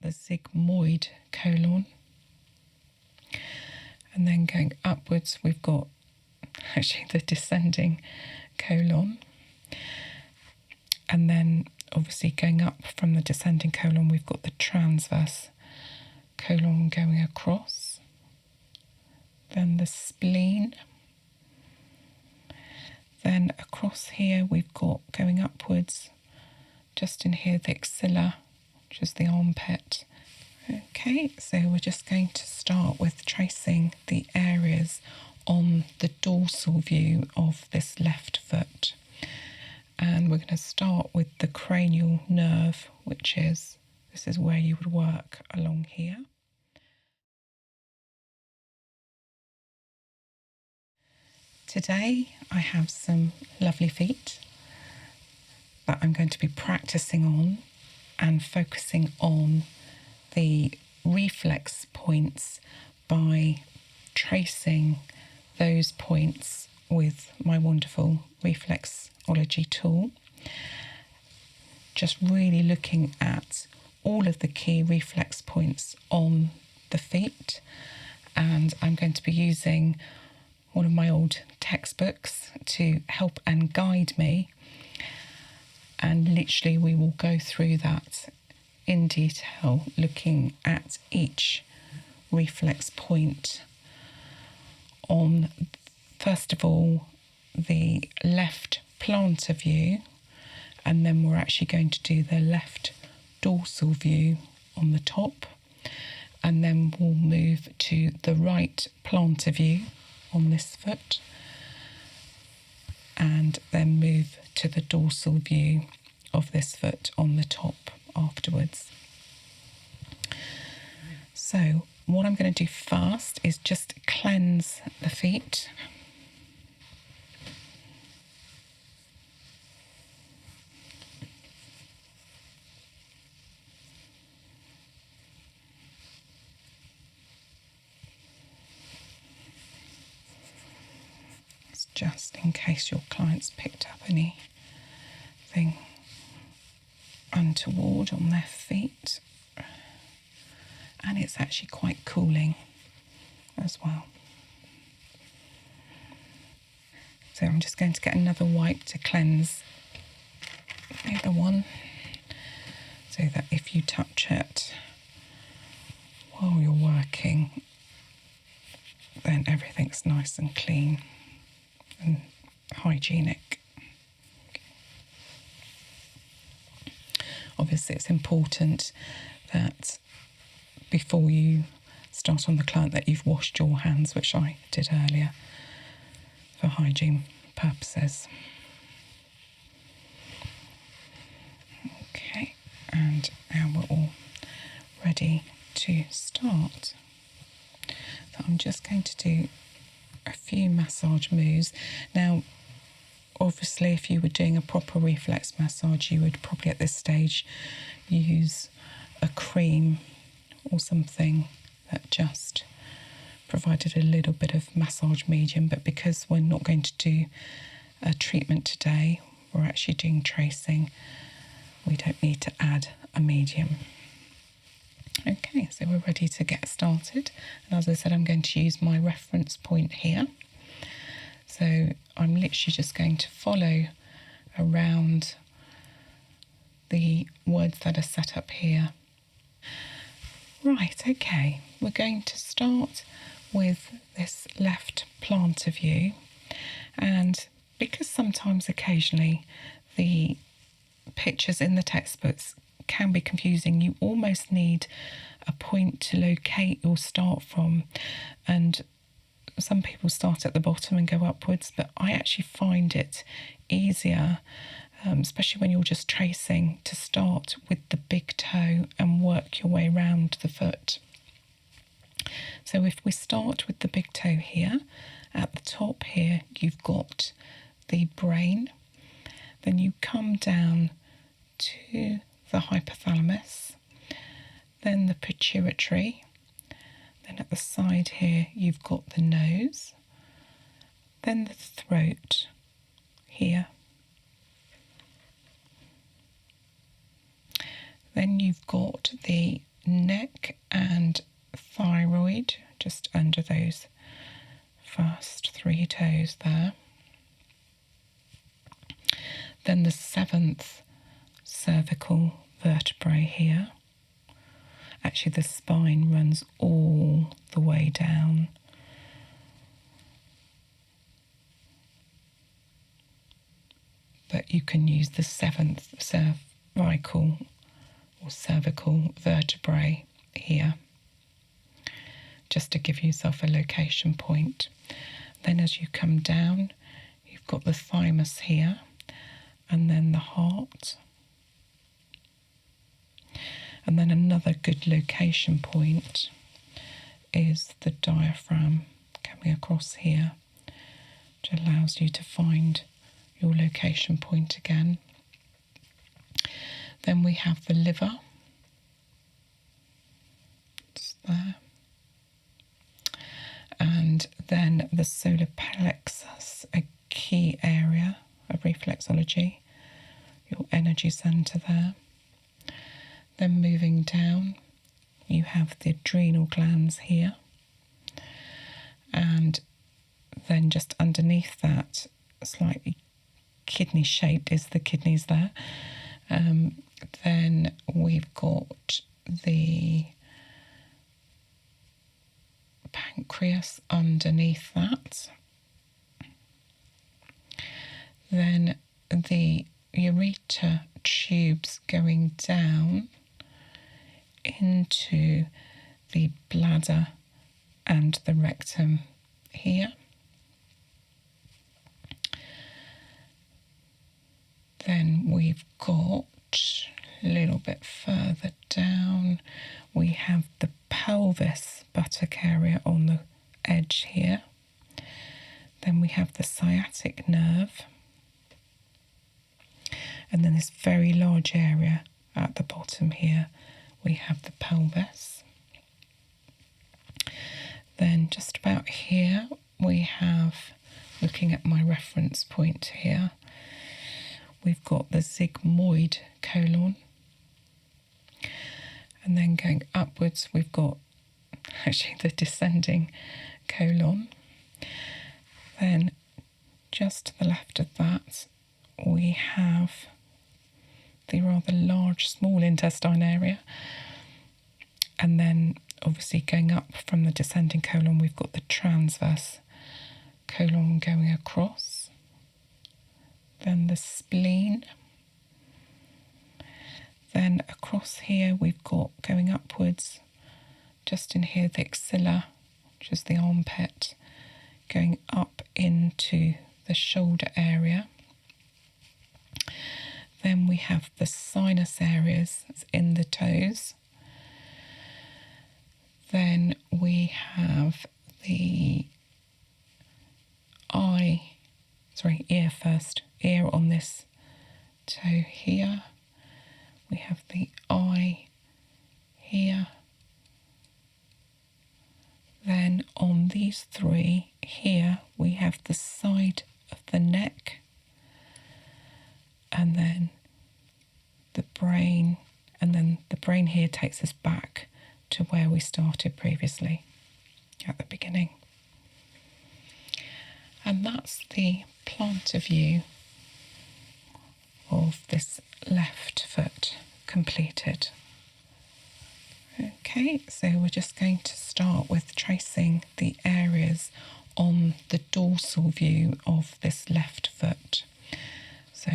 the sigmoid colon. And then going upwards, we've got actually the descending colon. And then obviously going up from the descending colon, we've got the transverse colon going across. Then the spleen. Then across here, we've got going upwards, just in here, the axilla, which is the armpit. Okay, so we're just going to start with tracing the areas on the dorsal view of this left foot. And we're going to start with the cranial nerve, which is, this is where you would work along here. Today I have some lovely feet that I'm going to be practicing on and focusing on the reflex points by tracing those points with my wonderful reflexology tool. Just really looking at all of the key reflex points on the feet, and I'm going to be using one of my old textbooks to help and guide me, and literally we will go through that in detail, looking at each reflex point on, first of all, the left plantar view, and then we're actually going to do the left dorsal view on the top, and then we'll move to the right plantar view on this foot, and then move to the dorsal view of this foot on the top afterwards. So what I'm going to do first is just cleanse the feet. It's just in case your clients picked up anything untoward on their feet, and it's actually quite cooling as well. So I'm just going to get another wipe to cleanse the other one, so that if you touch it while you're working, then everything's nice and clean and hygienic. Obviously, it's important that before you start on the client that you've washed your hands, which I did earlier, for hygiene purposes. Okay, and now we're all ready to start. So I'm just going to do a few massage moves. Now, obviously, if you were doing a proper reflex massage, you would probably at this stage use a cream or something that just provided a little bit of massage medium, but because we're not going to do a treatment today, we're actually doing tracing, we don't need to add a medium. Okay, so we're ready to get started, and as I said, I'm going to use my reference point here. So I'm literally just going to follow around the words that are set up here. Right, okay, we're going to start with this left plantar view, and because sometimes occasionally the pictures in the textbooks can be confusing, you almost need a point to locate your start from, and some people start at the bottom and go upwards, but I actually find it easier, especially when you're just tracing, to start with the big toe and work your way around the foot. So if we start with the big toe here, at the top here you've got the brain, then you come down to the hypothalamus, then the pituitary, then at the side here you've got the nose, then the throat here, then you've got the neck and thyroid, just under those first 3 toes there. Then the 7th cervical vertebrae here. Actually, the spine runs all the way down. But you can use the 7th cervical or cervical vertebrae here, just to give yourself a location point. Then as you come down, you've got the thymus here, and then the heart. And then another good location point is the diaphragm coming across here, which allows you to find your location point again. Then we have the liver. It's there. And then the solar plexus, a key area of reflexology, your energy centre there. Then moving down, you have the adrenal glands here. And then just underneath that, slightly kidney shaped, is the kidneys there. Then we've got the pancreas underneath that. Then the ureter tubes going down into the bladder and the rectum here. Then we've got a little bit further down, we have the pelvis buttock area on the edge here. Then we have the sciatic nerve. And then this very large area at the bottom here, we have the pelvis. Then just about here, we have, looking at my reference point here, we've got the sigmoid colon. And then going upwards, we've got actually the descending colon. Then just to the left of that, we have the rather large small intestine area. And then obviously going up from the descending colon, we've got the transverse colon going across. Then the spleen. Then across here we've got, going upwards, just in here, the axilla, which is the armpit, going up into the shoulder area. Then we have the sinus areas in the toes. Then we have the ear first, ear on this toe here. We have the eye here. Then on these three here, we have the side of the neck, and then the brain, and then the brain here takes us back to where we started previously at the beginning. And that's the plantar view of this left foot completed. Okay, so we're just going to start with tracing the areas on the dorsal view of this left foot. So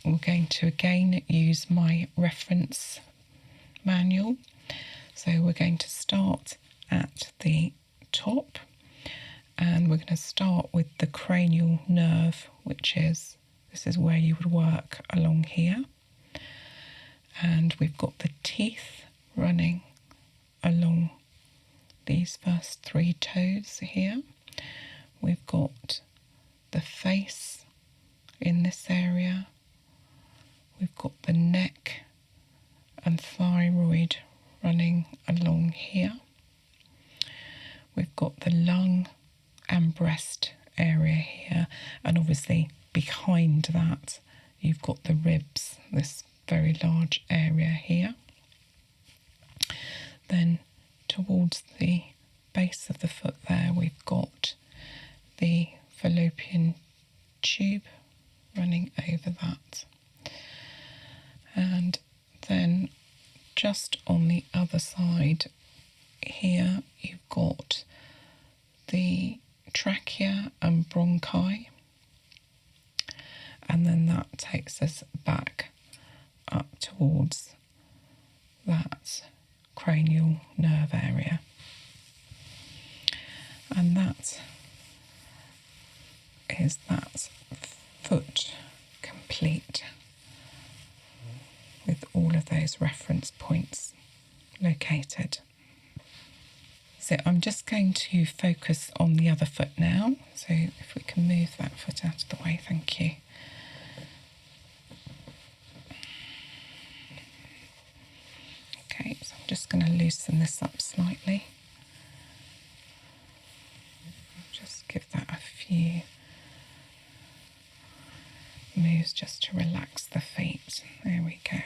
we're going to again use my reference manual. So we're going to start at the top, and we're going to start with the cranial nerve, which is, this is where you would work along here. And we've got the teeth running along these first three toes here. We've got the face in this area. We've got the neck and thyroid running along here. We've got the lung and breast area here, and obviously behind that you've got the ribs, this very large area here. then towards the base of the foot there, we've got the fallopian tube running over that. And then just on the other side here, you've got the trachea and bronchi, and then that takes us back up towards that cranial nerve area. And that is that foot complete with all of those reference points located. So I'm just going to focus on the other foot now. So if we can move that foot out of the way, thank you. Okay, so I'm just going to loosen this up slightly. Just give that a few moves just to relax the feet. There we go.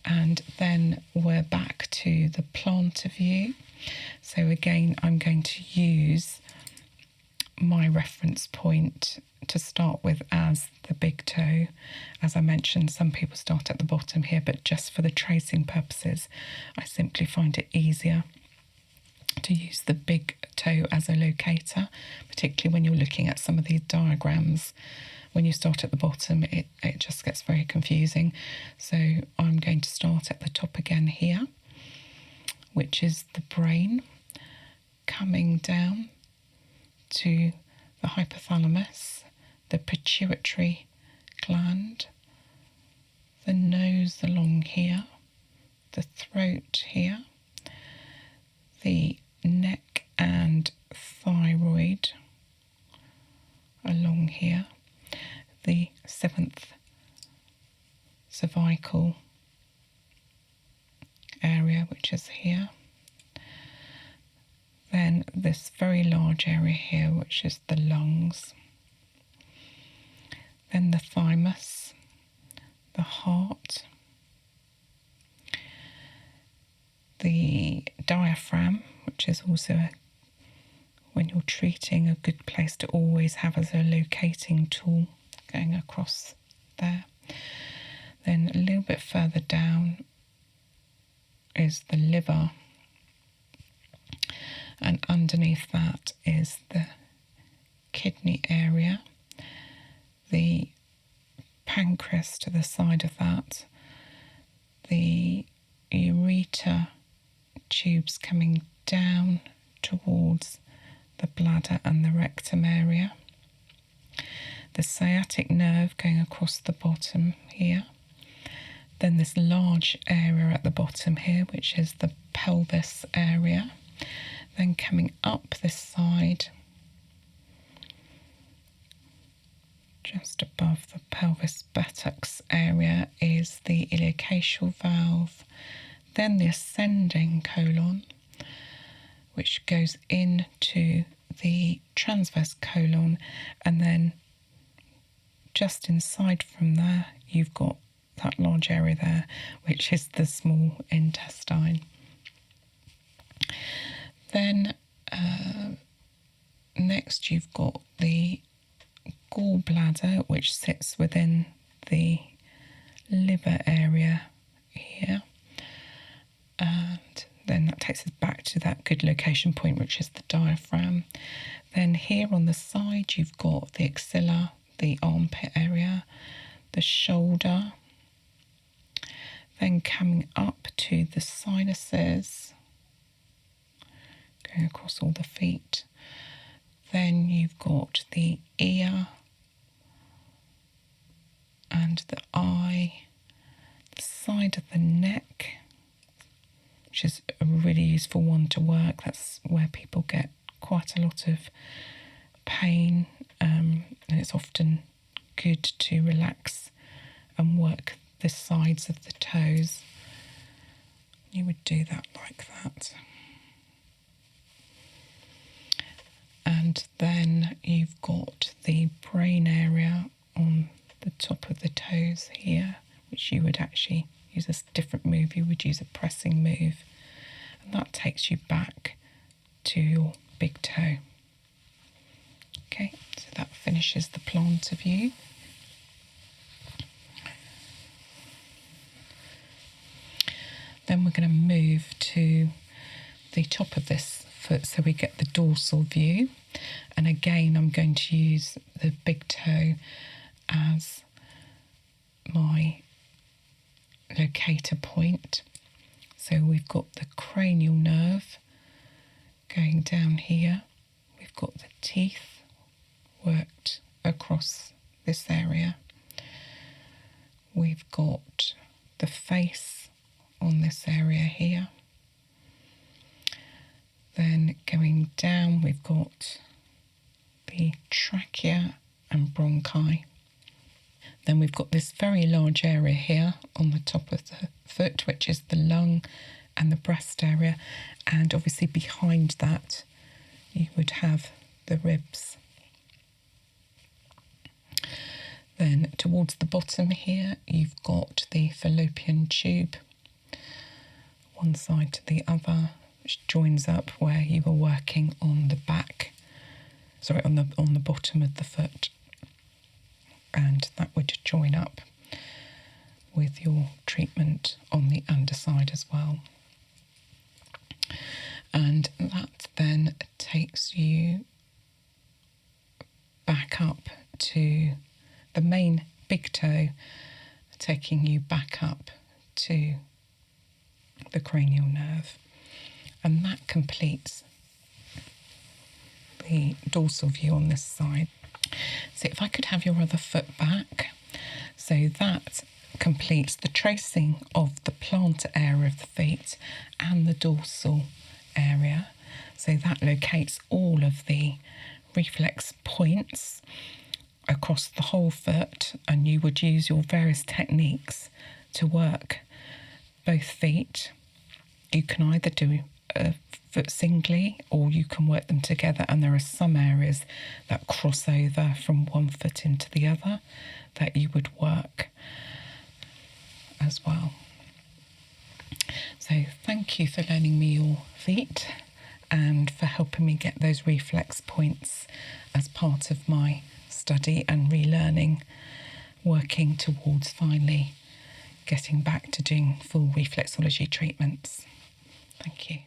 And then we're back to the plantar view. So again, I'm going to use my reference point to start with as the big toe. As I mentioned, some people start at the bottom here, but just for the tracing purposes, I simply find it easier to use the big toe as a locator, particularly when you're looking at some of these diagrams. When you start at the bottom, it just gets very confusing. So I'm going to start at the top again here, which is the brain, coming down to the hypothalamus, the pituitary gland, the nose along here, the throat here, the neck and thyroid along here, the 7th cervical area, which is here. Then this very large area here, which is the lungs. Then the thymus, the heart, the diaphragm, which is also, when you're treating, a good place to always have as a locating tool, going across there. Then a little bit further down is the liver, and underneath that is the kidney area, the pancreas to the side of that, the ureter tubes coming down towards the bladder and the rectum area, the sciatic nerve going across the bottom here, then this large area at the bottom here, which is the pelvis area. Then coming up this side, just above the pelvis buttocks area, is the iliacacial valve, then the ascending colon, which goes into the transverse colon, and then just inside from there, you've got that large area there, which is the small intestine. Then next you've got the gallbladder, which sits within the liver area here, and then that takes us back to that good location point, which is the diaphragm. Then here on the side you've got the axilla, the armpit area, the shoulder, then coming up to the sinuses, going across all the feet. Then you've got the ear and the eye, the side of the neck, which is a really useful one to work. That's where people get quite a lot of pain, and it's often good to relax and work the sides of the toes. You would do that like that. And then you've got the brain area on the top of the toes here, which you would actually use a different move. You would use a pressing move. that takes you back to your big toe. Okay, so that finishes the plantar view. Then we're going to move to the top of this foot so we get the dorsal view. And again, I'm going to use the big toe as my locator point. So we've got the cranial nerve going down here. We've got the teeth worked across this area. We've got the face on this area here. Then going down, we've got the trachea and bronchi. Then we've got this very large area here on the top of the foot, which is the lung and the breast area. And obviously behind that, you would have the ribs. Then towards the bottom here, you've got the fallopian tube, one side to the other, which joins up where you were working on the back, on the bottom of the foot. And that would join up with your treatment on the underside as well. And that then takes you back up to the main big toe, taking you back up to the cranial nerve. And that completes the dorsal view on this side. So if I could have your other foot back, so that completes the tracing of the plantar area of the feet and the dorsal area. So that locates all of the reflex points across the whole foot, and you would use your various techniques to work both feet. You can either do a foot singly or you can work them together, and there are some areas that cross over from one foot into the other that you would work as well. So thank you for lending me your feet and for helping me get those reflex points as part of my study and relearning, working towards finally getting back to doing full reflexology treatments. Thank you.